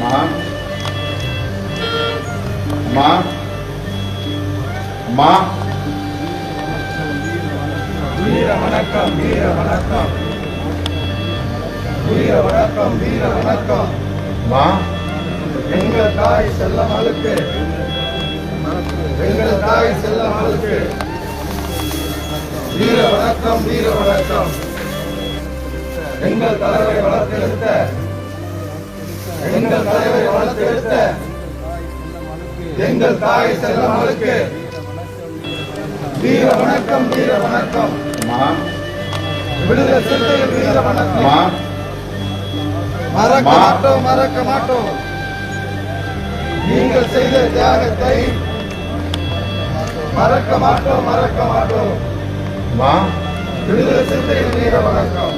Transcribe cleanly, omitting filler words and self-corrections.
அம்மா அம்மா வீர வணக்கம் வீர வணக்கம் வீர வணக்கம் வீர வணக்கம். அம்மா எங்கள் தாய் செல்லமலுக்கு எங்கள் தாய் செல்லமலுக்கு வீர வணக்கம் வீர வணக்கம். எங்கள் தலைவரை வளர்த்தெடுத்த எங்கள் தலைவரை வளர்த்தெடுத்த எங்கள் தாய் செல்லமலுக்கு வீர வணக்கம் வீர வணக்கம். அம்மா விடுதலை சிறுத்தைகள் வீர வணக்கம். அம்மா மறக்க மாட்டோம் மறக்க மாட்டோம். நீங்கள் செய்த தியாகத்தை மறக்க மாட்டோம் மறக்க மாட்டோம். அம்மா விடுதலை சிறுத்தைகள் வீர வணக்கம்.